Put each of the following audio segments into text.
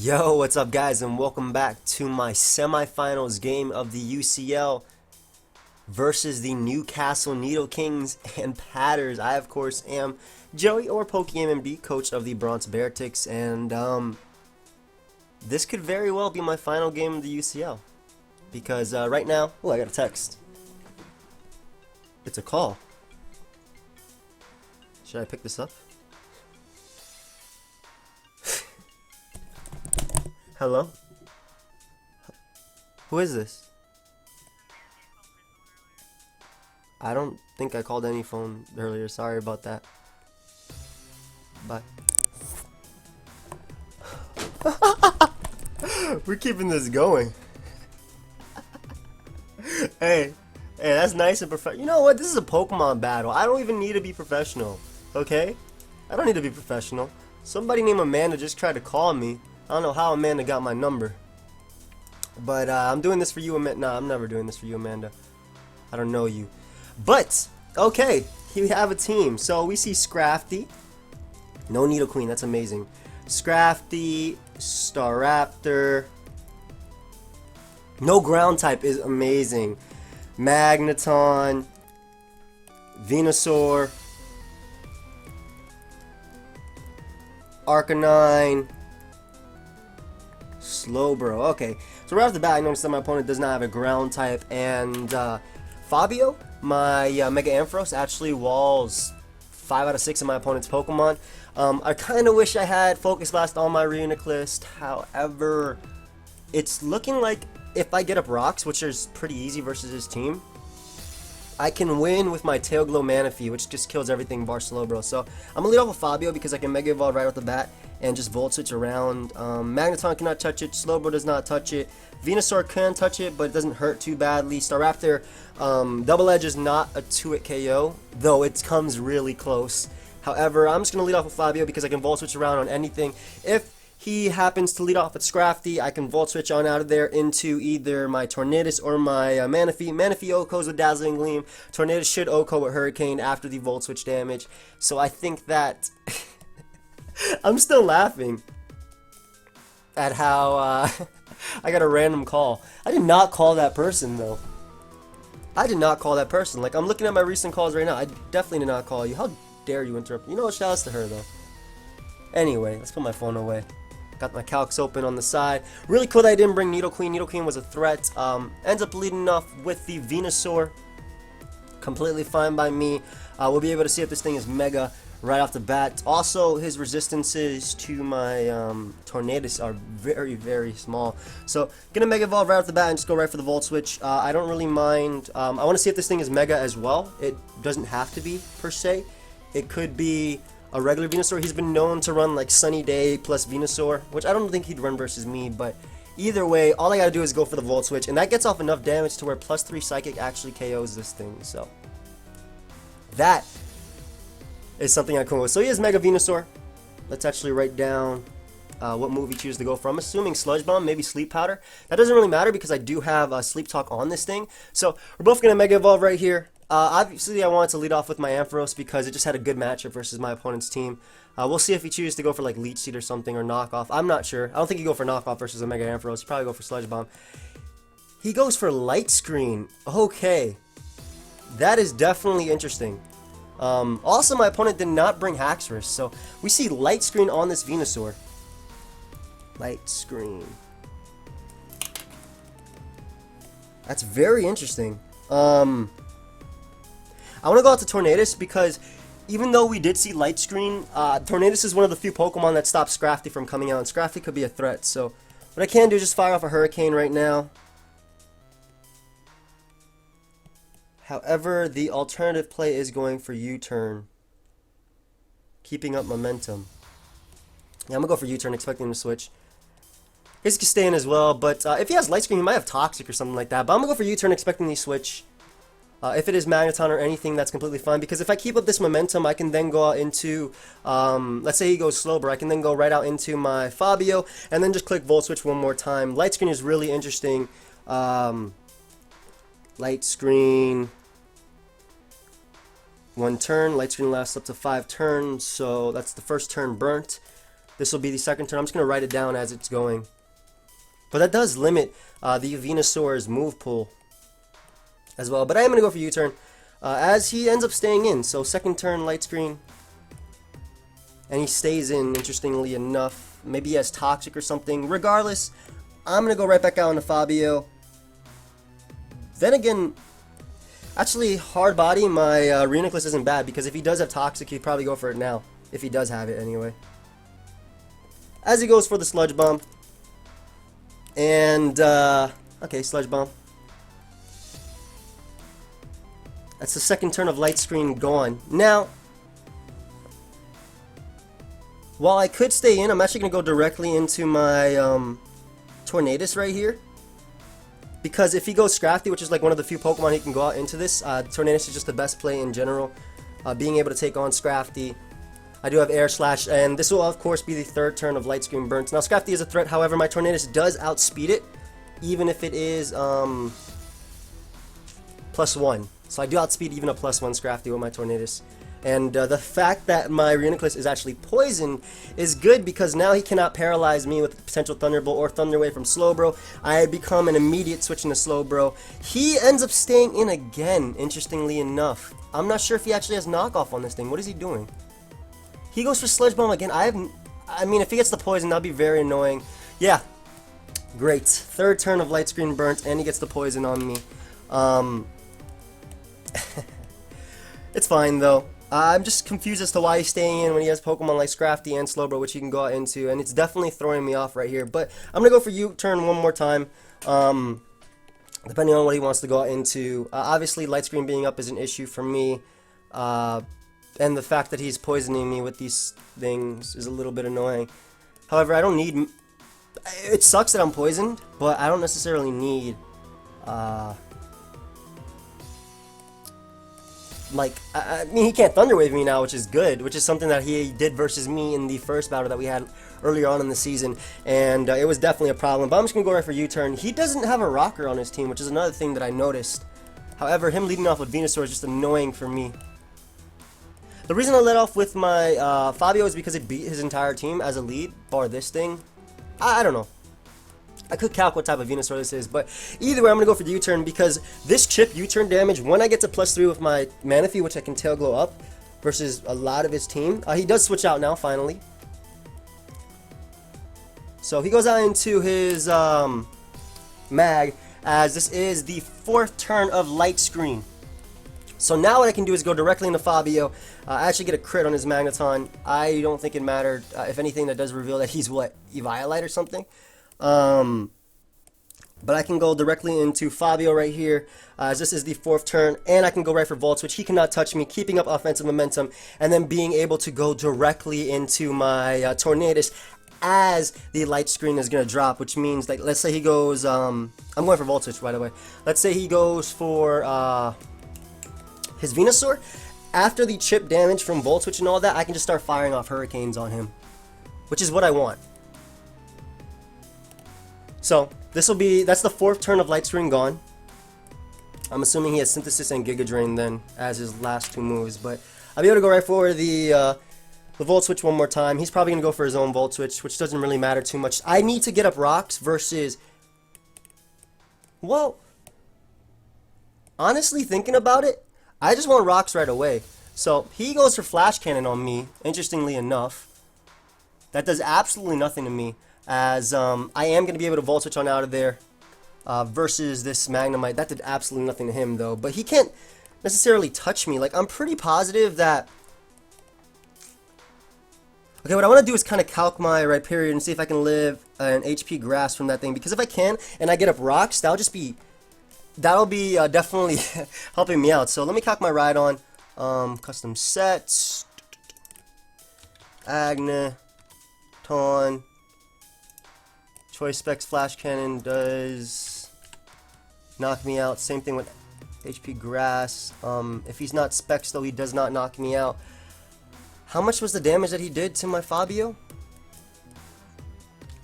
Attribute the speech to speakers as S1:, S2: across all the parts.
S1: Yo, what's up guys, and welcome back to my semifinals game of the UCL versus the Newcastle Nidokings and Patterrz. I of course am Joey, or PokeaimMD, coach of the Bronx Beartics, and this could very well be my final game of the UCL because right now, oh, I got a text. It's a call. Should I pick this up? Hello? Who is this? I don't think I called any phone earlier. Sorry about that. Bye. We're keeping this going. Hey, that's nice and professional. You know what? This is a Pokemon battle. I don't even need to be professional. Okay? I don't need to be professional. Somebody named Amanda just tried to call me. I don't know how Amanda got my number. But I'm doing this for you, Amanda. Nah, I'm never doing this for you, Amanda. I don't know you. But, okay. Here we have a team. So we see Scrafty. No Nidoqueen. That's amazing. Scrafty. Staraptor. No ground type is amazing. Magneton. Venusaur. Arcanine. Slowbro. Okay, so right off the bat, I noticed that my opponent does not have a ground type, and Fabio, my Mega Ampharos, actually walls 5 out of 6 of my opponent's Pokemon. I kind of wish I had Focus Blast on my Runic list. However, it's looking like if I get up Rocks, which is pretty easy versus his team, I can win with my Tail Glow Manaphy, which just kills everything bar Slowbro. So I'm gonna lead off with Fabio because I can Mega Evolve right off the bat and just Volt Switch around. Magneton cannot touch it. Slowbro does not touch it. Venusaur can touch it, but it doesn't hurt too badly. Staraptor, Double Edge is not a 2-hit KO, though it comes really close. However, I'm just gonna lead off with Fabio because I can Volt Switch around on anything. If he happens to lead off with Scrafty, I can Volt Switch on out of there into either my Tornadus or my Manaphy. Manaphy OHKOs with Dazzling Gleam. Tornadus should OHKO with Hurricane after the Volt Switch damage. So I think that... I'm still laughing at how I got a random call. I did not call that person, though. I did not call that person. Like, I'm looking at my recent calls right now. I definitely did not call you. How dare you interrupt? You know what? Shout outs to her, though. Anyway, let's put my phone away. Got my calcs open on the side. Really cool that I didn't bring Nidoqueen. Nidoqueen was a threat. Ends up leading off with the Venusaur. Completely fine by me. We'll be able to see if this thing is Mega right off the bat. Also, his resistances to my Tornadus are very, very small. So, gonna Mega Evolve right off the bat and just go right for the Volt Switch. I don't really mind. I want to see if this thing is Mega as well. It doesn't have to be, per se. It could be a regular Venusaur. He's been known to run like Sunny Day plus Venusaur, which I don't think he'd run versus me, but either way, all I gotta do is go for the Volt Switch, and that gets off enough damage to where +3 Psychic actually KOs this thing, so that is something I come up with. So he has Mega Venusaur. Let's actually write down what move he chooses to go for. I'm assuming Sludge Bomb, maybe Sleep Powder. That doesn't really matter because I do have Sleep Talk on this thing, so we're both gonna Mega Evolve right here. Obviously, I wanted to lead off with my Ampharos because it just had a good matchup versus my opponent's team. We'll see if he chooses to go for like Leech Seed or something, or Knockoff. I'm not sure. I don't think he'd go for Knockoff versus a Mega Ampharos. He'd probably go for Sludge Bomb. He goes for Light Screen. Okay. That is definitely interesting. Also, my opponent did not bring Haxorus, so we see Light Screen on this Venusaur. Light Screen. That's very interesting. I want to go out to Tornadus because even though we did see Light Screen, Tornadus is one of the few Pokemon that stops Scrafty from coming out, and Scrafty could be a threat. So what I can do is just fire off a Hurricane right now. However, the alternative play is going for U-turn, keeping up momentum. Yeah, I'm going to go for U-turn, expecting him to switch. His can stay in as well, but if he has Light Screen, he might have Toxic or something like that. But I'm going to go for U-turn, expecting the switch. If it is Magneton or anything, that's completely fine, because if I keep up this momentum, I can then go out into, let's say he goes Slowbro, I can then go right out into my Fabio, and then just click Volt Switch one more time. Light Screen is really interesting. Light Screen, one turn. Light Screen lasts up to 5 turns, so that's the first turn burnt. This will be the second turn. I'm just going to write it down as it's going. But that does limit the Venusaur's move pool as well. But I am going to go for U-turn as he ends up staying in. So second turn, light screen. And he stays in, interestingly enough. Maybe he has Toxic or something. Regardless, I'm going to go right back out into Fabio. Then again, actually, hard body, my Reuniclus isn't bad, because if he does have Toxic, he'd probably go for it now. If he does have it, anyway. As he goes for the Sludge Bomb. And, okay, Sludge Bomb. That's the second turn of Light Screen gone. Now, while I could stay in, I'm actually going to go directly into my Tornadus right here. Because if he goes Scrafty, which is like one of the few Pokemon he can go out into this, Tornadus is just the best play in general. Being able to take on Scrafty. I do have Air Slash, and this will of course be the third turn of Light Screen Burns. Now Scrafty is a threat, however my Tornadus does outspeed it, even if it is +1. So I do outspeed even a +1 Scrafty with my Tornadus. And the fact that my Reuniclus is actually poisoned is good, because now he cannot paralyze me with potential Thunderbolt or Thunder Wave from Slowbro. I become an immediate switch into Slowbro. He ends up staying in again, interestingly enough. I'm not sure if he actually has knockoff on this thing. What is he doing? He goes for Sludge Bomb again. I mean, if he gets the poison, that'd be very annoying. Yeah, great. Third turn of Light Screen Burnt, and he gets the poison on me. It's fine, though. I'm just confused as to why he's staying in when he has Pokemon like Scrafty and Slowbro, which he can go out into, and it's definitely throwing me off right here. But I'm going to go for U-turn one more time, depending on what he wants to go out into. Obviously, Light Screen being up is an issue for me, and the fact that he's poisoning me with these things is a little bit annoying. However, I don't need... It sucks that I'm poisoned, but I don't necessarily need... I mean, he can't Thunder Wave me now, which is good, which is something that he did versus me in the first battle that we had earlier on in the season, and it was definitely a problem. But I'm just going to go right for U-turn. He doesn't have a Rocker on his team, which is another thing that I noticed. However, him leading off with Venusaur is just annoying for me. The reason I let off with my Fabio is because it beat his entire team as a lead, bar this thing. I don't know. I could calc what type of Venusaur this is, but either way, I'm going to go for the U-turn, because this chip U-turn damage, when I get to +3 with my Manaphy, which I can Tail Glow up, versus a lot of his team, he does switch out now, finally. So he goes out into his Mag, as this is the fourth turn of Light Screen. So now what I can do is go directly into Fabio. I actually get a crit on his Magneton. I don't think it mattered. If anything, that does reveal that he's, what, Eviolite or something? But I can go directly into Fabio right here, as this is the fourth turn, and I can go right for Volt Switch. He cannot touch me, keeping up offensive momentum, and then being able to go directly into my Tornadus as the Light Screen is going to drop, which means, like, let's say he goes, I'm going for Volt Switch, by the way. Let's say he goes for his Venusaur. After the chip damage from Volt Switch and all that, I can just start firing off Hurricanes on him, which is what I want. So, that's the fourth turn of Light Screen gone. I'm assuming he has Synthesis and Giga Drain then, as his last two moves, but I'll be able to go right for the Volt Switch one more time. He's probably going to go for his own Volt Switch, which doesn't really matter too much. I need to get up rocks versus... Well, honestly, thinking about it, I just want rocks right away. So, he goes for Flash Cannon on me, interestingly enough. That does absolutely nothing to me, as I am going to be able to Volt Switch on out of there versus this Magnemite. That did absolutely nothing to him, though. But he can't necessarily touch me. Like, I'm pretty positive that... Okay, what I want to do is kind of calc my Rhyperior and see if I can live an HP Grass from that thing. Because if I can, and I get up rocks, that'll be definitely helping me out. So let me calc my Rhydon. Custom sets. Agna. Ton. Choice Specs Flash Cannon does knock me out. Same thing with HP Grass. If he's not Specs, though, he does not knock me out. How much was the damage that he did to my Fabio?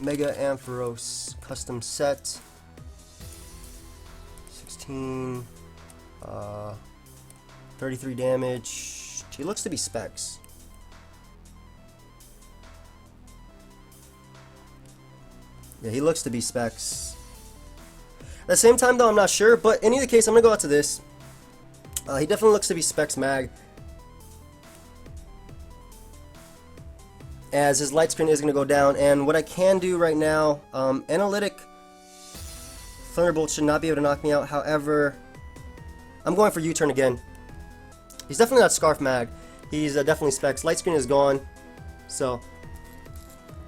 S1: Mega Ampharos custom set. 16. 33 damage. He looks to be Specs. Yeah, he looks to be specs. At the same time, though, I'm not sure. But in either case, I'm going to go out to this. He definitely looks to be specs mag, as his light screen is going to go down. And what I can do right now, Analytic Thunderbolt should not be able to knock me out. However, I'm going for U-turn again. He's definitely not Scarf mag. He's definitely specs. Light screen is gone. So,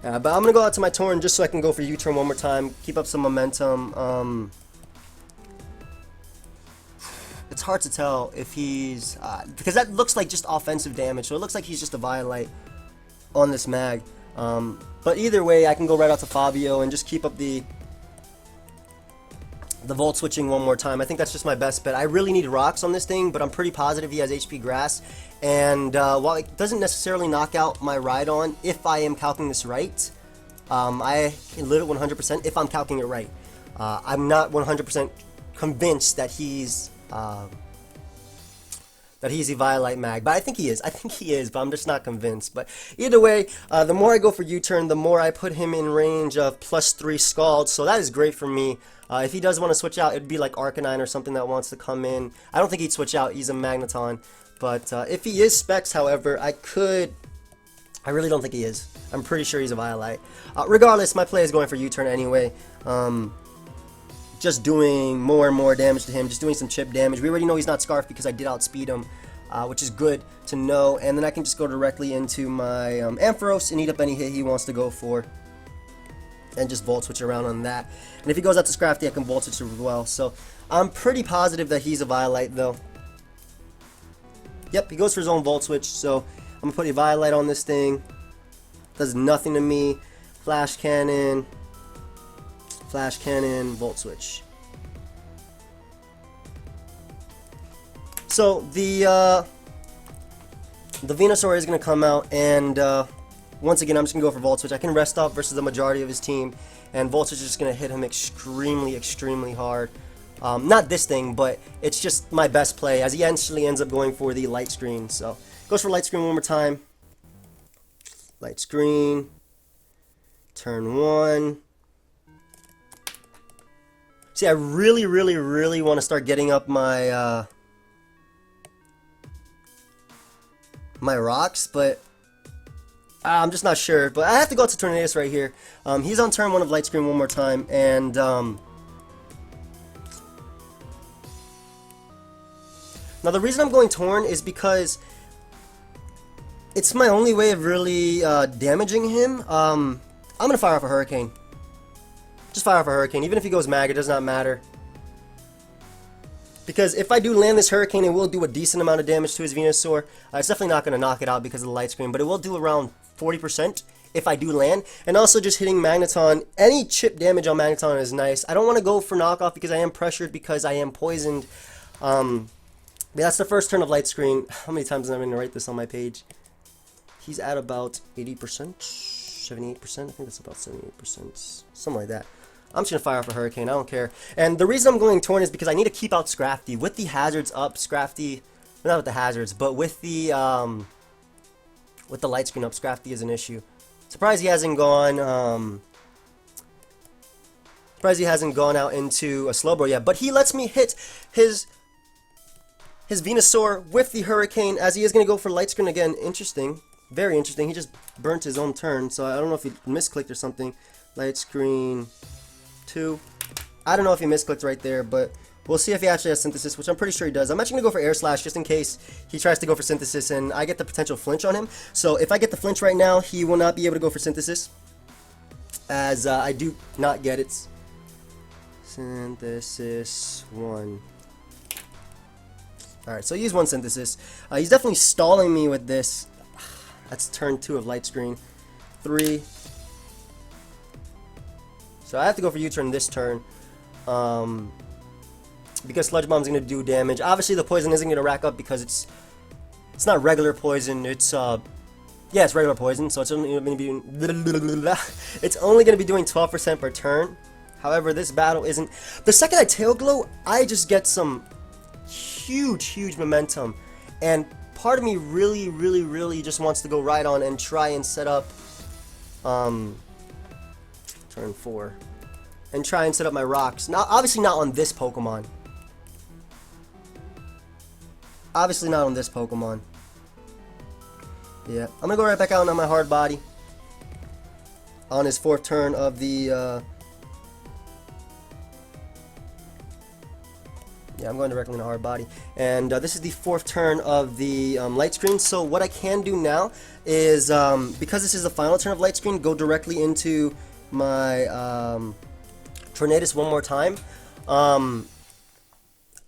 S1: but I'm going to go out to my Torn just so I can go for U-turn one more time. Keep up some momentum. It's hard to tell if he's... because that looks like just offensive damage. So it looks like he's just a Violite on this mag. But either way, I can go right out to Fabio and just keep up the Volt switching one more time. I think that's just my best bet. I really need rocks on this thing, but I'm pretty positive he has HP Grass. And while it doesn't necessarily knock out my Rhydon, if I am calculating this right, I can live it 100% if I'm calculating it right. I'm not 100% convinced that he's a Violite mag, but I think he is. I think he is, but I'm just not convinced. But either way, the more I go for U-turn, the more I put him in range of +3 Scald, so that is great for me. If he does want to switch out, it'd be like Arcanine or something that wants to come in. I don't think he'd switch out. He's a Magneton. But if he is specs, however, I really don't think he is. I'm pretty sure he's a Violite. Regardless, my play is going for U-turn anyway. Just doing more and more damage to him, just doing some chip damage. We already know he's not Scarf because I did outspeed him, which is good to know. And then I can just go directly into my Ampharos and eat up any hit he wants to go for. And just Volt Switch around on that. And if he goes out to Scrafty, I can Volt Switch as well. So I'm pretty positive that he's a Violite, though. Yep, he goes for his own Volt Switch. So I'm going to put a Violite on this thing. Does nothing to me. Flash Cannon, Volt Switch. So the Venusaur is going to come out, and once again I'm just going to go for Volt Switch. I can rest up versus the majority of his team, and Volt Switch is just going to hit him extremely hard. Not this thing, but it's just my best play, as he actually ends up going for the Light Screen. So goes for Light Screen one more time. Light Screen. Turn 1. See, I really want to start getting up my my rocks, but I'm just not sure. But I have to go out to Tornadus right here. He's on turn 1 of Light Screen one more time, and now the reason I'm going Torn is because it's my only way of really damaging him. I'm gonna fire off a Hurricane. Just fire off a Hurricane. Even if he goes mag, it does not matter. Because if I do land this Hurricane, it will do a decent amount of damage to his Venusaur. It's definitely not going to knock it out because of the Light Screen, but it will do around 40% if I do land. And also just hitting Magneton. Any chip damage on Magneton is nice. I don't want to go for knockoff because I am pressured because I am poisoned. But that's the first turn of Light Screen. How many times am I going to write this on my page? He's at about 80%, 78%. I think that's about 78%, something like that. I'm just going to fire off a Hurricane. I don't care. And the reason I'm going Torn is because I need to keep out Scrafty. With the hazards up, Scrafty... Well, not with the hazards, but with the Light Screen up, Scrafty is an issue. Surprised he hasn't gone... surprised he hasn't gone out into a Slowbro yet. But he lets me hit his Venusaur with the Hurricane, as he is going to go for Light Screen again. Interesting. Very interesting. He just burnt his own turn, so I don't know if he misclicked or something. Light Screen 2. I don't know if he misclicked right there, but we'll see if he actually has Synthesis, which I'm pretty sure he does. I'm actually going to go for Air Slash just in case he tries to go for Synthesis and I get the potential flinch on him. So if I get the flinch right now, he will not be able to go for Synthesis, as I do not get it. Synthesis 1. Alright, so use 1 Synthesis. He's definitely stalling me with this. That's turn 2 of Light Screen. 3. So I have to go for U-turn this turn. Because Sludge Bomb's going to do damage. Obviously the poison isn't going to rack up because it's not regular poison. It's yeah, it's regular poison, so it's only going to be it's only going to be doing 12% per turn. However, this battle isn't. The second I Tail Glow, I just get some huge momentum, and part of me really just wants to go right on and try and set up turn 4. And try and set up my rocks. Now, obviously not on this Pokemon. Obviously not on this Pokemon. Yeah, I'm gonna go right back out on my hard body. On his 4th turn of the, yeah, I'm going directly into hard body. And this is the 4th turn of the light screen. So what I can do now is, because this is the final turn of light screen, go directly into my Tornadus one more time.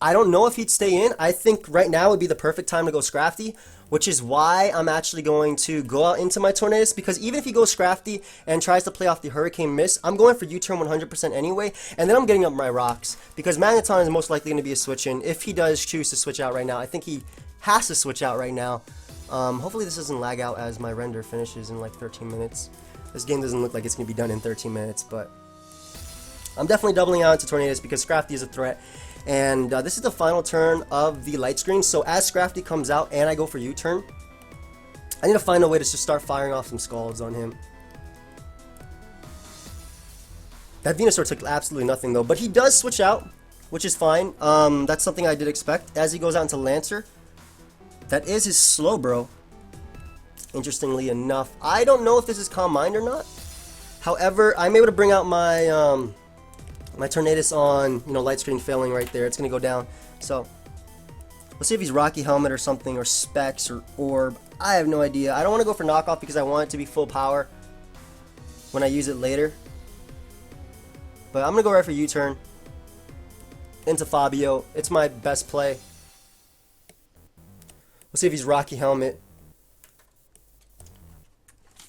S1: I don't know if he'd stay in. I think right now would be the perfect time to go Scrafty, which is why I'm actually going to go out into my Tornadus, because even if he goes Scrafty and tries to play off the Hurricane Miss, I'm going for U-turn 100% anyway, and then I'm getting up my rocks, because Magneton is most likely going to be a switch in if he does choose to switch out right now. I think he has to switch out right now. Hopefully this doesn't lag out as my render finishes in like 13 minutes. This game doesn't look like it's going to be done in 13 minutes, but I'm definitely doubling out into Tornadus because Scrafty is a threat. And this is the final turn of the light screen. So as Scrafty comes out and I go for U-turn, I need to find a way to just start firing off some Scalds on him. That Venusaur took absolutely nothing though, but he does switch out, which is fine. That's something I did expect. As he goes out into Lancer, that is his Slowbro. Interestingly enough, I don't know if this is Calm Mind or not. However, I'm able to bring out my my Tornadus on, you know, light screen failing right there. It's going to go down. So, let's see if he's Rocky Helmet or something, or Specs, or Orb. I have no idea. I don't want to go for knockoff because I want it to be full power when I use it later. But I'm going to go right for U-turn into Fabio. It's my best play. Let's see if he's Rocky Helmet.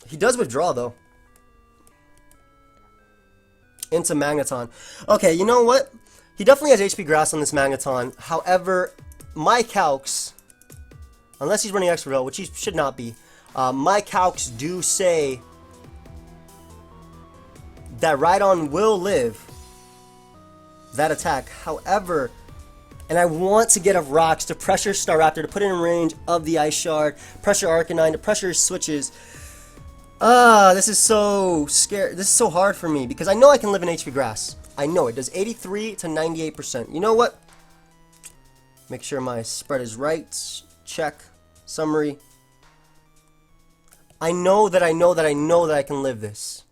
S1: He does withdraw, though. Into Magneton. Okay, you know what? He definitely has HP Grass on this Magneton. However, my calcs, unless he's running Extra Belt, which he should not be, my calcs do say that Rhydon will live that attack. However, and I want to get a Rocks to pressure Staraptor to put it in range of the Ice Shard, pressure Arcanine, to pressure his switches. This is so scary. This is so hard for me because I know I can live in HP Grass. I know it does 83 to 98%. You know what? Make sure my spread is right. Check. Summary. I know that I can live this.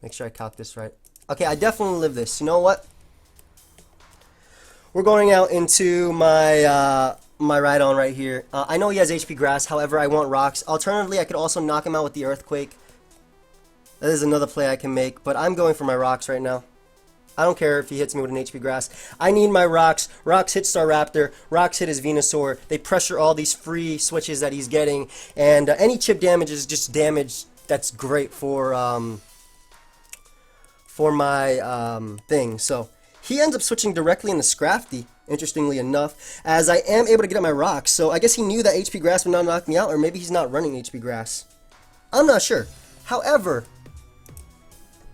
S1: Make sure I calc this right. Okay, I definitely live this. You know what? We're going out into my my Rhydon right here. I know he has HP Grass, however, I want Rocks. Alternatively, I could also knock him out with the Earthquake. That is another play I can make, but I'm going for my Rocks right now. I don't care if he hits me with an HP Grass. I need my Rocks. Rocks hit Staraptor. Rocks hit his Venusaur. They pressure all these free switches that he's getting, and any chip damage is just damage that's great for my thing. So he ends up switching directly into Scrafty, interestingly enough, as I am able to get at my Rocks. So I guess he knew that HP Grass would not knock me out, or maybe he's not running HP Grass. I'm not sure. However,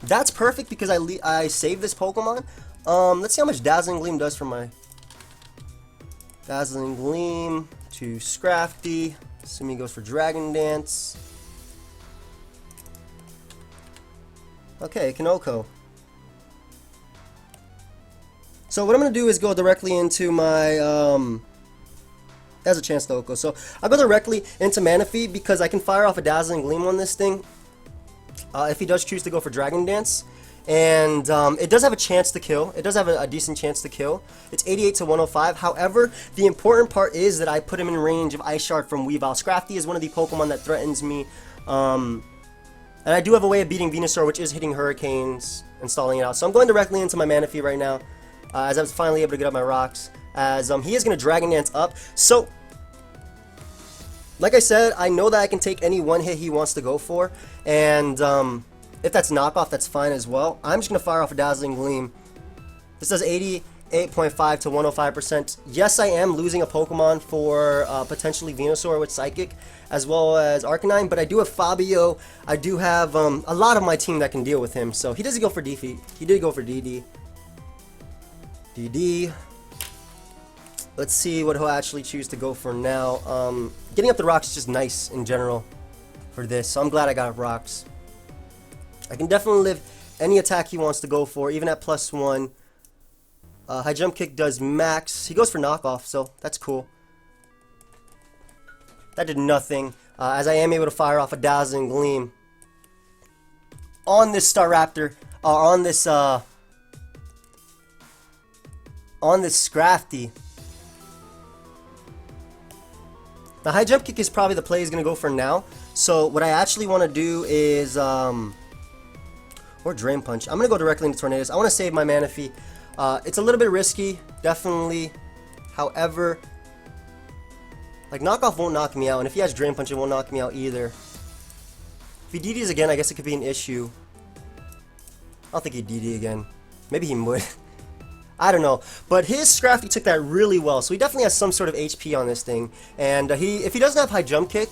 S1: that's perfect because I saved this Pokemon. Let's see how much Dazzling Gleam does for my Dazzling Gleam to Scrafty. Assuming he goes for Dragon Dance. Okay, Kanoko. So what I'm going to do is go directly into my, has a chance to Oko. So I'll go directly into Manaphy because I can fire off a Dazzling Gleam on this thing. If he does choose to go for Dragon Dance. And it does have a chance to kill. It does have a decent chance to kill. It's 88 to 105. However, the important part is that I put him in range of Ice Shard from Weavile. Scrafty is one of the Pokemon that threatens me. And I do have a way of beating Venusaur, which is hitting Hurricanes and stalling it out. So I'm going directly into my Manaphy right now. As I was finally able to get up my Rocks. As he is going to Dragon Dance up. So, like I said, I know that I can take any one hit he wants to go for. And if that's knockoff, that's fine as well. I'm just going to fire off a Dazzling Gleam. This does 88.5 to 105%. Yes, I am losing a Pokemon for potentially Venusaur with Psychic, as well as Arcanine. But I do have Fabio. I do have a lot of my team that can deal with him. So he doesn't go for Defeat. He did go for DD. DD. Let's see what he'll actually choose to go for now. Getting up the Rocks is just nice in general for this, so I'm glad I got Rocks. I can definitely live any attack he wants to go for, even at +1. High jump kick does max. He goes for knockoff, so that's cool. That did nothing, as I am able to fire off a Dazzling Gleam on this Staraptor, on this Scrafty. The high jump kick is probably the play he's going to go for now. So what I actually want to do is, or Drain Punch. I'm going to go directly into Tornadus. I want to save my Manaphy. It's a little bit risky, definitely. However, like, knockoff won't knock me out, and if he has Drain Punch, it won't knock me out either. If he DDs again, I guess it could be an issue. I don't think he'd DD again. Maybe he would. I don't know. But his Scrafty took that really well, so he definitely has some sort of HP on this thing. And if he doesn't have high jump kick,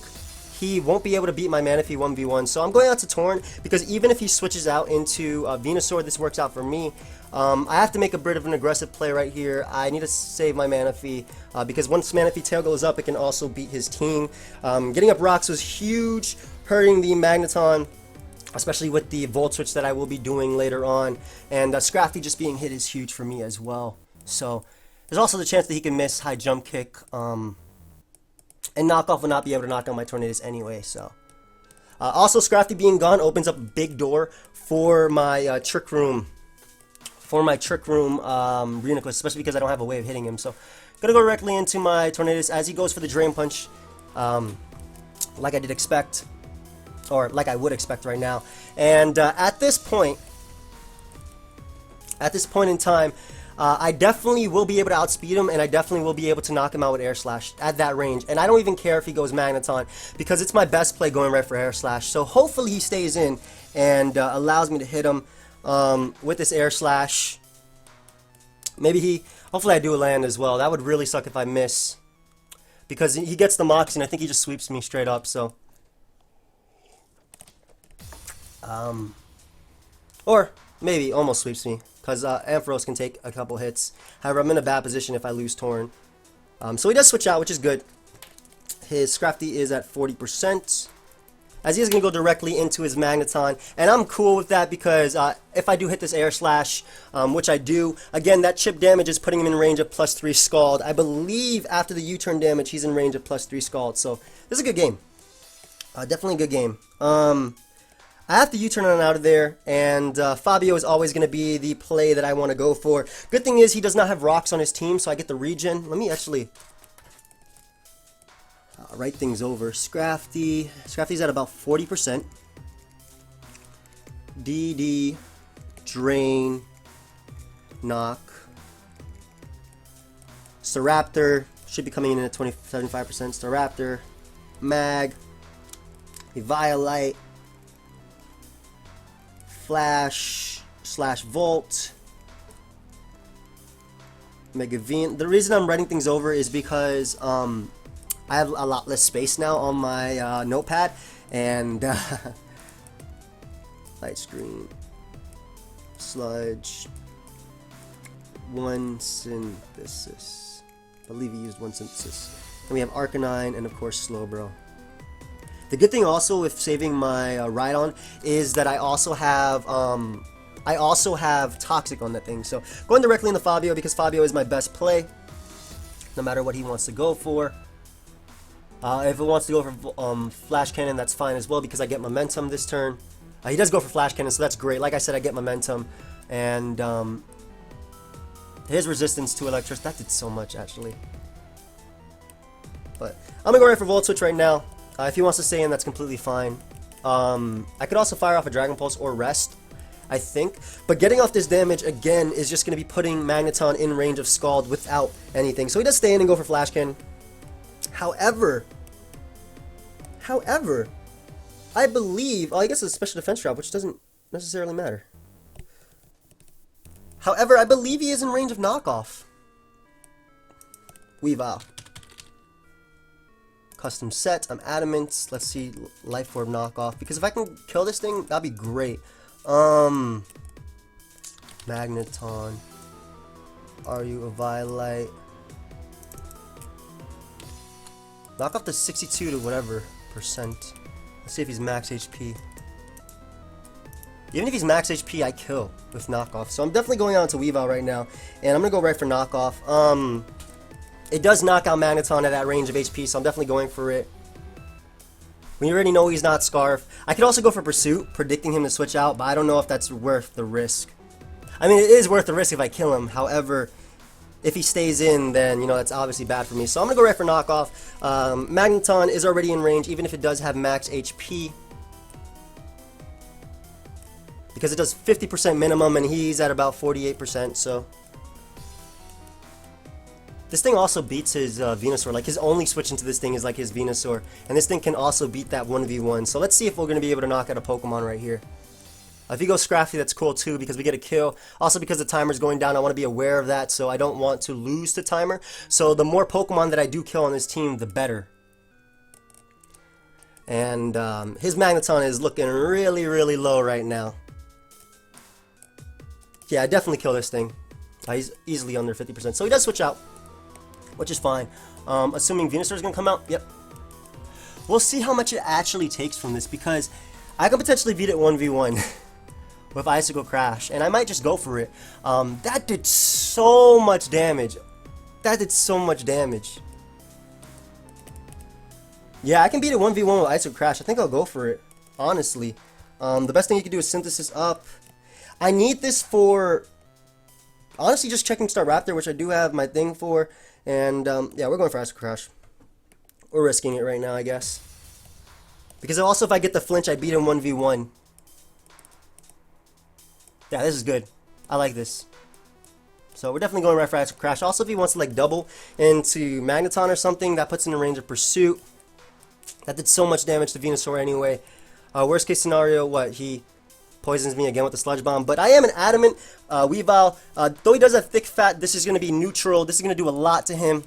S1: he won't be able to beat my Manaphy 1v1. So I'm going out to Torn, because even if he switches out into Venusaur, this works out for me. I have to make a bit of an aggressive play right here. I need to save my Manaphy, because once Manaphy tail goes up, it can also beat his team. Getting up rocks was huge, hurting the Magneton, especially with the Volt Switch that I will be doing later on. And Scrafty just being hit is huge for me as well. So there's also the chance that he can miss high jump kick. And knockoff will not be able to knock down my Tornadus anyway. So also, Scrafty being gone opens up a big door for my Trick Room. Reuniclus, especially because I don't have a way of hitting him. So gonna go directly into my Tornadus as he goes for the Drain Punch, like I did expect. Or like I would expect right now. And at this point in time, I definitely will be able to outspeed him, and I definitely will be able to knock him out with Air Slash at that range. And I don't even care if he goes Magneton, because it's my best play going right for Air Slash. So hopefully he stays in and allows me to hit him with this Air Slash. Hopefully I do a land as well. That would really suck if I miss, because he gets the Moxie, and I think he just sweeps me straight up. So or maybe almost sweeps me, because Ampharos can take a couple hits. However, I'm in a bad position if I lose Torn. So he does switch out, which is good. His Scrafty is at 40%, as he is going to go directly into his Magneton. And I'm cool with that, because if I do hit this Air Slash, which I do, again, that chip damage is putting him in range of +3 Scald. I believe after the U-turn damage, he's in range of +3 Scald. So this is a good game. Definitely a good game. I have to U-turn on out of there, and Fabio is always going to be the play that I want to go for. Good thing is he does not have rocks on his team, so I get the regen. Let me actually write things over. Scrafty's at about 40%. DD, Drain, Knock. Staraptor should be coming in at 75%. Staraptor, Mag, Eviolite, Flash / Volt, Mega Vein. The reason I'm writing things over is because I have a lot less space now on my notepad, and light screen, Sludge, one Synthesis. I believe he used one Synthesis. And we have Arcanine, and of course Slowbro. The good thing also with saving my Rhydon is that I also have Toxic on that thing. So going directly into Fabio, because Fabio is my best play, no matter what he wants to go for. If it wants to go for Flash Cannon, that's fine as well, because I get momentum this turn. He does go for Flash Cannon, so that's great. Like I said, I get momentum, and his resistance to Electricity, that did so much actually. But I'm gonna go right for Volt Switch right now. If he wants to stay in, that's completely fine. I could also fire off a Dragon Pulse or Rest, I think. But getting off this damage, again, is just going to be putting Magneton in range of Scald without anything. So he does stay in and go for Flash Cannon. However, I believe... I guess it's a special defense drop, which doesn't necessarily matter. However, I believe he is in range of Knockoff. Weavile. Custom set, I'm adamant. Let's see, Life Orb knockoff, because if I can kill this thing, that'd be great. Magneton. Are you a Violite? Knock off the 62 to whatever %. Let's see if he's max HP. Even if he's max HP, I kill with knockoff. So I'm definitely going on to Weavile right now, and I'm gonna go right for knockoff. It does knock out Magneton at that range of HP, so I'm definitely going for it. We already know he's not Scarf. I could also go for Pursuit, predicting him to switch out, but I don't know if that's worth the risk. I mean, it is worth the risk if I kill him. However, if he stays in, then, you know, that's obviously bad for me. So I'm going to go right for knockoff. Magneton is already in range, even if it does have max HP. Because it does 50% minimum, and he's at about 48%, so... This thing also beats his Venusaur. Like, his only switch into this thing is like his Venusaur. And this thing can also beat that 1v1. So let's see if we're going to be able to knock out a Pokemon right here. If he goes Scrafty, that's cool too, because we get a kill. Also, because the timer's going down, I want to be aware of that, so I don't want to lose the timer. So the more Pokemon that I do kill on this team, the better. And his Magneton is looking really, really low right now. Yeah, I definitely kill this thing. He's easily under 50%. So he does switch out, which is fine. Assuming Venusaur is going to come out, yep. We'll see how much it actually takes from this, because I could potentially beat it 1v1 with Icicle Crash, and I might just go for it. That did so much damage. That did so much damage. Yeah, I can beat it 1v1 with Icicle Crash. I think I'll go for it, honestly. The best thing you can do is Synthesis up. I need this for, honestly, just checking Staraptor, which I do have my thing for. And, yeah, we're going for Icicle Crash. We're risking it right now, I guess. Because also, if I get the flinch, I beat him 1v1. Yeah, this is good. I like this. So, we're definitely going right for Icicle Crash. Also, if he wants to, like, double into Magneton or something, that puts him in range of Pursuit. That did so much damage to Venusaur anyway. Worst case scenario, what? He poisons me again with the Sludge Bomb. But I am an adamant Weavile. Though he does have thick fat, this is going to be neutral. This is going to do a lot to him.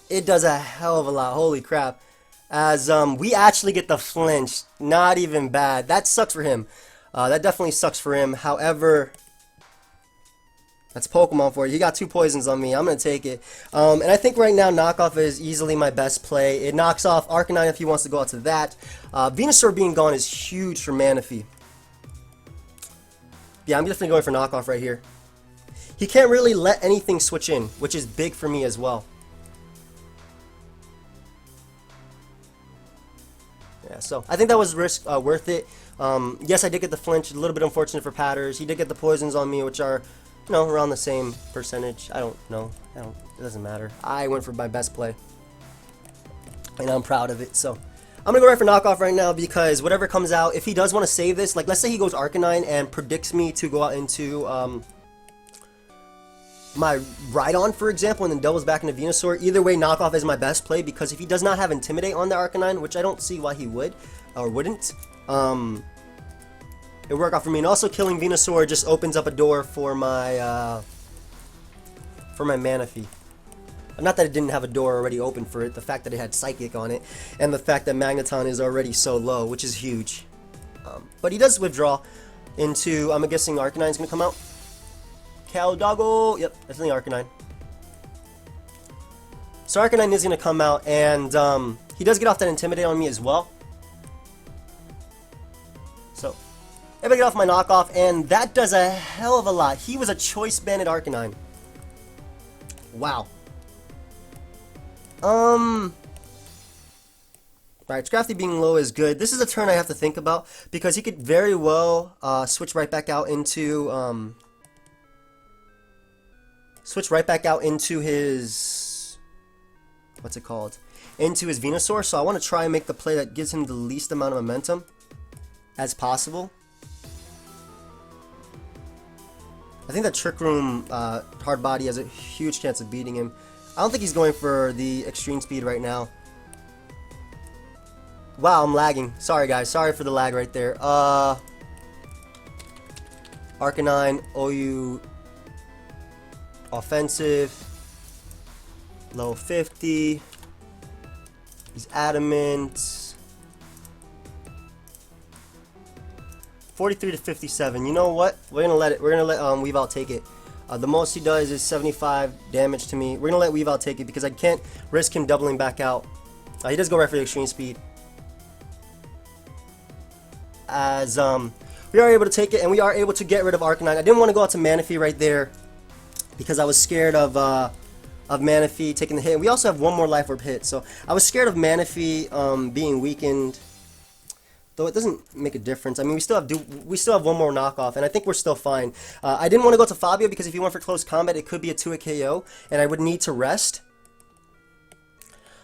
S1: It does a hell of a lot. Holy crap. As we actually get the flinch. Not even bad. That sucks for him. That definitely sucks for him. However, that's Pokemon for you. He got 2 poisons on me. I'm going to take it. And I think right now knockoff is easily my best play. It knocks off Arcanine if he wants to go out to that. Venusaur being gone is huge for Manaphy. Yeah, I'm definitely going for knockoff right here. He can't really let anything switch in, which is big for me as well. Yeah, so I think that was risk worth it. Yes, I did get the flinch. A little bit unfortunate for Patterrz. He did get the poisons on me, which are, you know, around the same percentage. I don't know. It doesn't matter. I went for my best play, and I'm proud of it. So I'm going to go right for knockoff right now, because whatever comes out, if he does want to save this, like let's say he goes Arcanine and predicts me to go out into my Rhydon, for example, and then doubles back into Venusaur. Either way, knockoff is my best play, because if he does not have Intimidate on the Arcanine, which I don't see why he would or wouldn't, it work out for me. And also killing Venusaur just opens up a door for my Manaphy. Not that it didn't have a door already open for it, the fact that it had Psychic on it, and the fact that Magneton is already so low, which is huge. But he does withdraw into, I'm guessing Arcanine's going to come out. Caldago, yep, that's the Arcanine. So Arcanine is going to come out, and he does get off that Intimidate on me as well. So, if I get off my knockoff, and that does a hell of a lot. He was a Choice Banded Arcanine. Wow. Alright, Scrafty being low is good. This is a turn I have to think about, because he could very well switch right back out into his, what's it called? Into his Venusaur. So I want to try and make the play that gives him the least amount of momentum as possible. I think that Trick Room Hard Body has a huge chance of beating him. I don't think he's going for the extreme speed right now. Wow, I'm lagging. Sorry guys, sorry for the lag right there. Arcanine, OU offensive, low 50. He's adamant. 43 to 57. You know what? We're gonna let Weavile take it. The most he does is 75 damage to me. We're gonna let Weavile take it, because I can't risk him doubling back out. He does go right for the extreme speed. As we are able to take it, and we are able to get rid of Arcanine. I didn't want to go out to Manaphy right there because I was scared of Manaphy taking the hit. We also have one more Life Orb hit, so I was scared of Manaphy being weakened. Though it doesn't make a difference. I mean, we still have one more knockoff, and I think we're still fine. I didn't want to go to Fabio because if he went for close combat, it could be a 2-hit KO, and I would need to rest.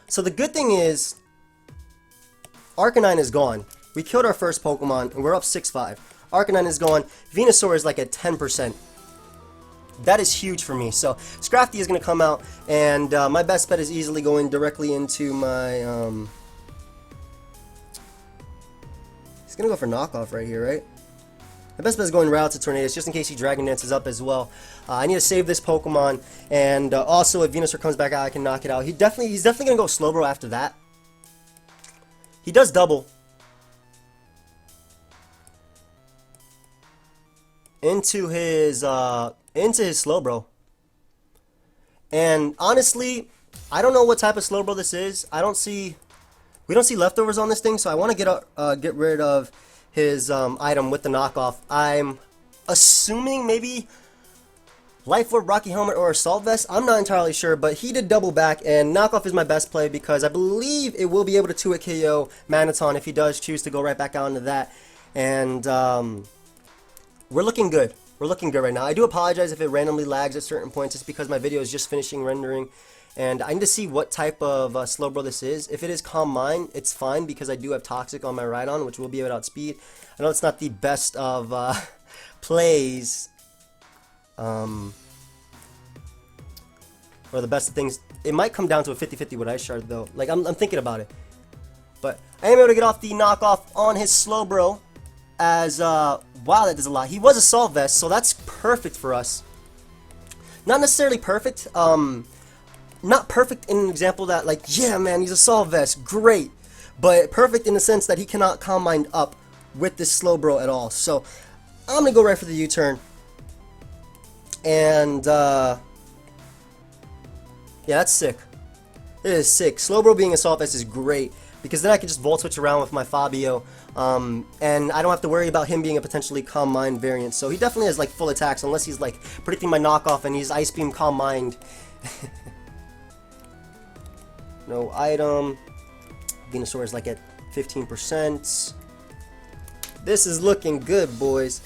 S1: So the good thing is, Arcanine is gone. We killed our first Pokemon, and we're up 6-5. Arcanine is gone. Venusaur is like at 10%. That is huge for me. So Scrafty is going to come out, and my best bet is easily going directly into my... He's going to go for knockoff right here, right? My best bet is going right out to Tornadus, just in case he Dragon Dances up as well. I need to save this Pokemon, and also if Venusaur comes back out, I can knock it out. He's definitely going to go Slowbro after that. He does double. Into his Slowbro. And honestly, I don't know what type of Slowbro this is. We don't see leftovers on this thing, so I want to get rid of his item with the knockoff. I'm assuming maybe Life Orb, Rocky Helmet, or Assault Vest. I'm not entirely sure, but he did double back, and knockoff is my best play because I believe it will be able to 2-hit KO Magneton if he does choose to go right back out into that. And we're looking good. We're looking good right now. I do apologize if it randomly lags at certain points. It's because my video is just finishing rendering. And I need to see what type of Slowbro this is. If it is Calm Mind, it's fine because I do have Toxic on my Rhydon, which will be able to outspeed. I know it's not the best of plays. Or the best of things. It might come down to a 50-50 with Ice Shard, though. Like, I'm thinking about it. But I am able to get off the knockoff on his Slowbro. As, wow, that does a lot. He was Assault Vest, so that's perfect for us. Not necessarily perfect. Not perfect in an example that, like, yeah, man, he's Assault Vest, great. But perfect in the sense that he cannot Calm Mind up with this Slowbro at all. So, I'm going to go right for the U-turn. And, yeah, that's sick. It is sick. Slowbro being Assault Vest is great. Because then I can just Volt Switch around with my Fabio. And I don't have to worry about him being a potentially Calm Mind variant. So he definitely has, like, full attacks. Unless he's, like, predicting my knockoff and he's Ice Beam Calm Mind. No item. Venusaur is like at 15%. This is looking good, boys.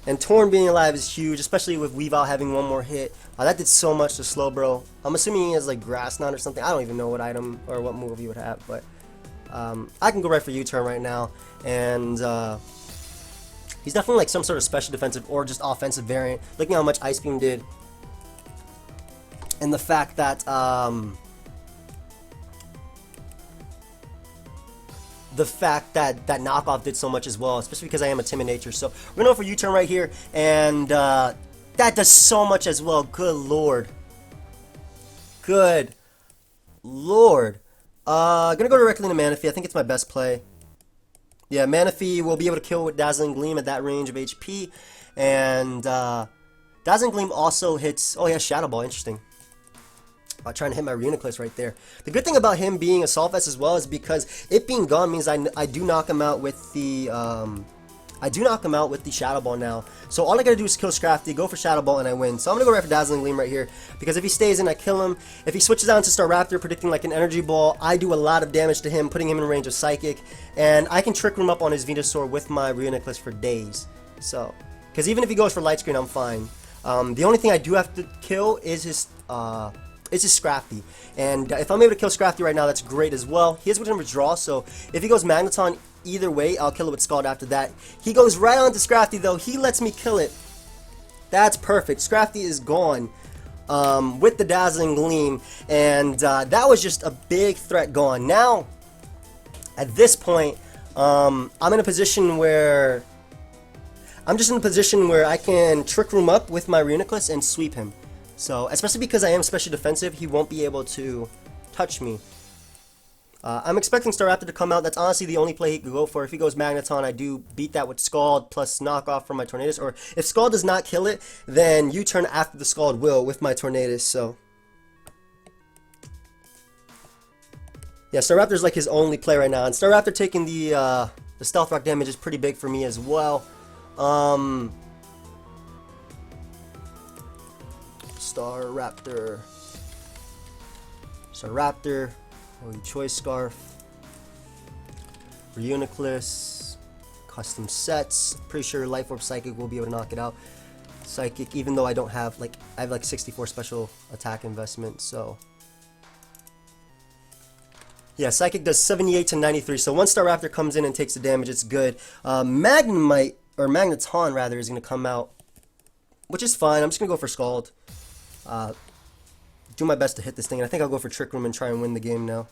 S1: And Torn being alive is huge, especially with Weavile having one more hit. That did so much to Slowbro. I'm assuming he has like Grass Knot or something. I don't even know what item or what move he would have, but I can go right for U-turn right now. And he's definitely like some sort of special defensive or just offensive variant. Looking at how much Ice Beam did. And the fact that that knockoff did so much as well, especially because I am a timid nature. So we're gonna go for U-turn right here, and that does so much as well. Good lord, good lord. Gonna go directly into Manaphy. I think it's my best play. Yeah, Manaphy will be able to kill with Dazzling Gleam at that range of HP, and Dazzling Gleam also hits. Oh yeah, Shadow Ball. Interesting. Trying to hit my Reuniclus right there. The good thing about him being Assault Vest as well is because it being gone means I do knock him out with the Shadow Ball now. So all I gotta do is kill Scrafty, go for Shadow Ball, and I win. So I'm gonna go right for Dazzling Gleam right here because if he stays in, I kill him. If he switches out to Staraptor, predicting like an Energy Ball, I do a lot of damage to him, putting him in range of Psychic, and I can Trick Room up on his Venusaur with my Reuniclus for days. So, because even if he goes for Light Screen, I'm fine. The only thing I do have to kill is his Scrafty, and if I'm able to kill Scrafty right now, that's great as well. He has within withdraw, so if he goes Magneton, either way, I'll kill it with Scald after that. He goes right on to Scrafty though. He lets me kill it. That's perfect. Scrafty is gone with the Dazzling Gleam, and that was just a big threat gone. Now, at this point, I'm in a position where I can Trick Room up with my Reuniclus and sweep him. So, especially because I am special defensive, he won't be able to touch me. I'm expecting Staraptor to come out. That's honestly the only play he could go for. If he goes Magneton, I do beat that with Scald plus knockoff from my Tornadus. Or if Scald does not kill it, then U-turn after the Scald will with my Tornadus. So, yeah, Staraptor's like his only play right now. And Staraptor taking the Stealth Rock damage is pretty big for me as well. Staraptor. Staraptor. Holy Choice Scarf. Reuniclus. Custom sets. Pretty sure Life Orb Psychic will be able to knock it out. Psychic, even though I don't have, like, I have like 64 special attack investment, so. Yeah, Psychic does 78 to 93, so once Staraptor comes in and takes the damage, it's good. Magnemite, or Magneton rather, is going to come out, which is fine. I'm just going to go for Scald. Do my best to hit this thing, and I think I'll go for Trick Room and try and win the game now.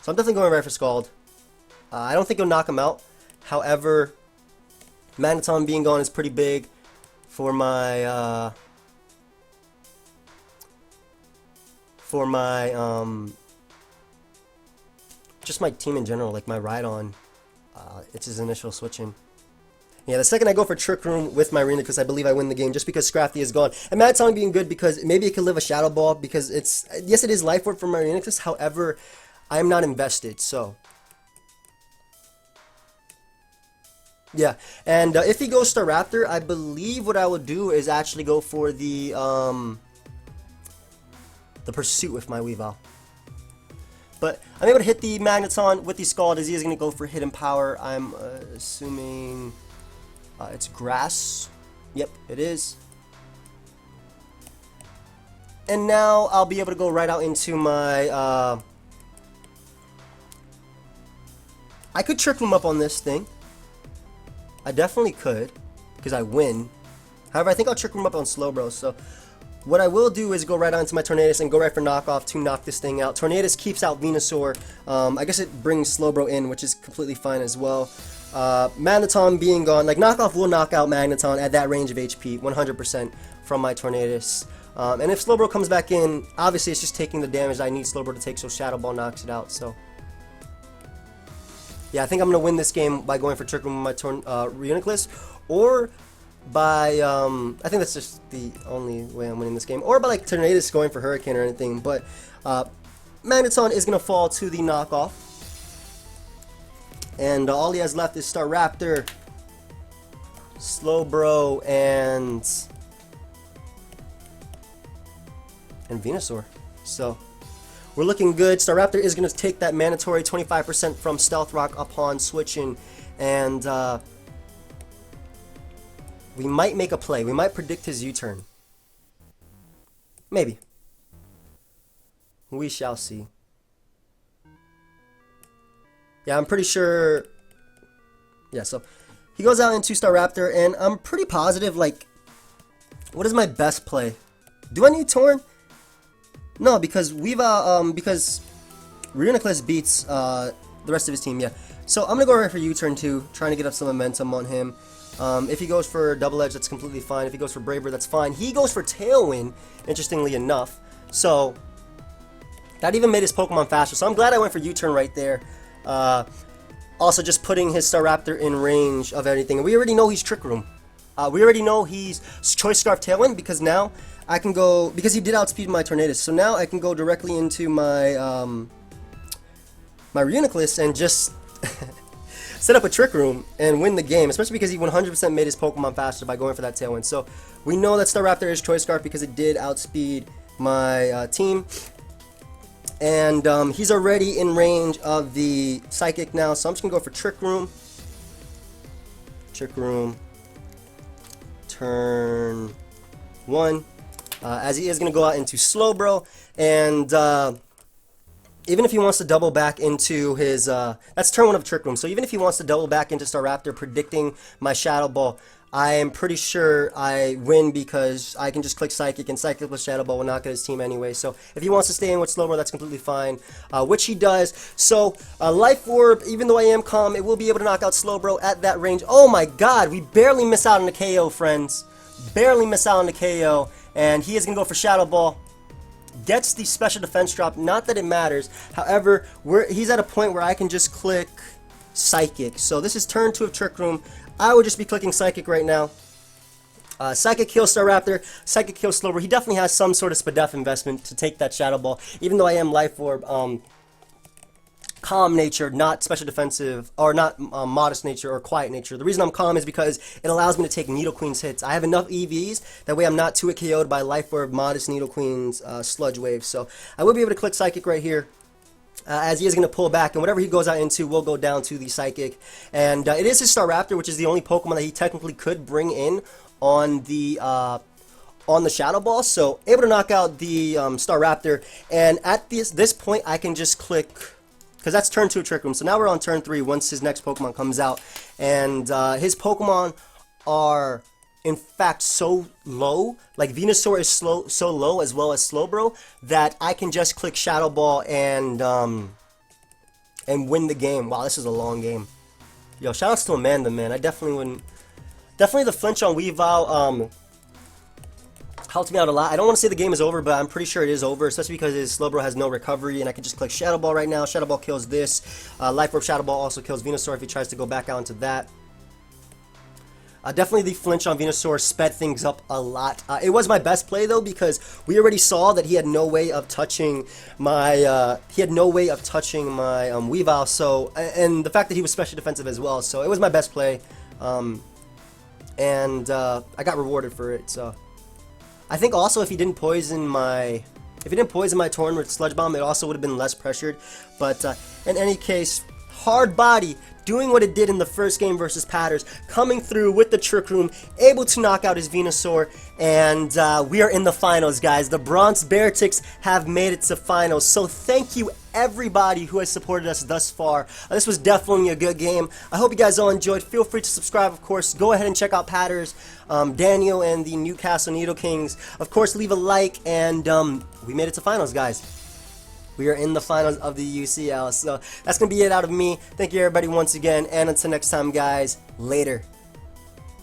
S1: So I'm definitely going right for Scald. I don't think it'll knock him out. However, Magneton being gone is pretty big for my, just my team in general, like my Rhydon. It's his initial switching. Yeah, the second I go for Trick Room with my Arena, because I believe I win the game, just because Scrafty is gone. And Magneton being good because maybe it could live a Shadow Ball, because it's, yes, it is Life Orb for my Arena, however, I'm not invested, so. Yeah, and if he goes Staraptor, I believe what I would do is actually go for the Pursuit with my Weavile. But I'm able to hit the Magneton with the Scald as he is going to go for Hidden Power. I'm assuming it's Grass. Yep, it is. And now I'll be able to go right out into my... I could Trick Room up on this thing. I definitely could, because I win. However, I think I'll Trick Room up on Slowbro, so... What I will do is go right onto my Tornadus and go right for Knockoff to knock this thing out. Tornadus keeps out Venusaur. I guess it brings Slowbro in, which is completely fine as well. Magneton being gone, like Knockoff will knock out Magneton at that range of HP, 100% from my Tornadus. And if Slowbro comes back in, obviously it's just taking the damage I need Slowbro to take, so Shadow Ball knocks it out. So yeah, I think I'm going to win this game by going for Trick Room with my Reuniclus, or by, I think that's just the only way I'm winning this game, or by like Tornadus going for Hurricane or anything, but Magneton is going to fall to the knockoff, and all he has left is Staraptor, Slowbro, and Venusaur, so we're looking good. Staraptor is going to take that mandatory 25% from Stealth Rock upon switching, and we might make a play. We might predict his U-turn. Maybe. We shall see. Yeah, I'm pretty sure... Yeah, so he goes out into Staraptor, and I'm pretty positive, like, what is my best play? Do I need Torn? No, because because Reuniclus beats the rest of his team, yeah. So I'm going to go right for U-turn too, trying to get up some momentum on him. If he goes for Double Edge, that's completely fine. If he goes for Braver, that's fine. He goes for Tailwind, interestingly enough. So that even made his Pokemon faster. So I'm glad I went for U-turn right there. Also, just putting his Staraptor in range of anything. And we already know he's Trick Room. We already know he's Choice Scarf Tailwind, because now I can go, because he did outspeed my Tornadus. So now I can go directly into my my Reuniclus and just set up a Trick Room and win the game, especially because he 100% made his Pokemon faster by going for that Tailwind. So we know that Staraptor is Choice Scarf because it did outspeed my team. And he's already in range of the Psychic now, so I'm just going to go for Trick Room. Trick Room. Turn 1. As he is going to go out into Slowbro, and even if he wants to double back into his, that's turn 1 of Trick Room, so even if he wants to double back into Staraptor, predicting my Shadow Ball, I am pretty sure I win because I can just click Psychic, and Psychic plus Shadow Ball will knock out his team anyway. So if he wants to stay in with Slowbro, that's completely fine, which he does. So Life Orb, even though I am calm, it will be able to knock out Slowbro at that range. Oh my god, we barely miss out on the KO, friends. Barely miss out on the KO, and he is going to go for Shadow Ball. Gets the special defense drop, not that it matters. However, he's at a point where I can just click Psychic. So this is turn 2 of Trick Room. I would just be clicking Psychic right now. Psychic kills Staraptor, Psychic kills Slowbro. He definitely has some sort of Spadef investment to take that Shadow Ball, even though I am Life Orb. calm nature, not special defensive, or not modest nature or quiet nature. The reason I'm calm is because it allows me to take Nidokings hits. I have enough EVs, that way I'm not too KO'd by Life Orb, modest Nidokings, Sludge Wave. So I will be able to click Psychic right here. As he is going to pull back, and whatever he goes out into will go down to the Psychic. And it is his Staraptor, which is the only Pokemon that he technically could bring in on the Shadow Ball. So able to knock out the Staraptor, and at this point I can just click, because that's turn 2 Trick Room. So now we're on turn 3 once his next Pokemon comes out, and his Pokemon are in fact so low, like Venusaur is so low, as well as Slowbro, that I can just click Shadow Ball and win the game. Wow, this is a long game. Yo, shoutouts to Amanda, man. I definitely wouldn't. Definitely the flinch on Weavile helped me out a lot. I don't want to say the game is over, but I'm pretty sure it is over, especially because his Slowbro has no recovery, and I can just click Shadow Ball right now. Shadow Ball kills this. Life Orb Shadow Ball also kills Venusaur if he tries to go back out into that. Definitely the flinch on Venusaur sped things up a lot. It was my best play though, because we already saw that he had no way of touching my Weavile. So, and the fact that he was special defensive as well. So it was my best play, and I got rewarded for it. So I think also if he didn't poison my Torn with Sludge Bomb, it also would have been less pressured. But in any case, hard body doing what it did in the first game versus Patterrz, coming through with the Trick Room, able to knock out his Venusaur, and we are in the finals, guys. The Bronx Beartics have made it to finals, so thank you everybody who has supported us thus far. This was definitely a good game. I hope you guys all enjoyed. Feel free to subscribe, of course. Go ahead and check out Patterrz, Daniel, and the Newcastle Nidokings. Of course, leave a like, and we made it to finals, guys. We are in the finals of the UCL. So that's going to be it out of me. Thank you everybody once again. And until next time, guys. Later.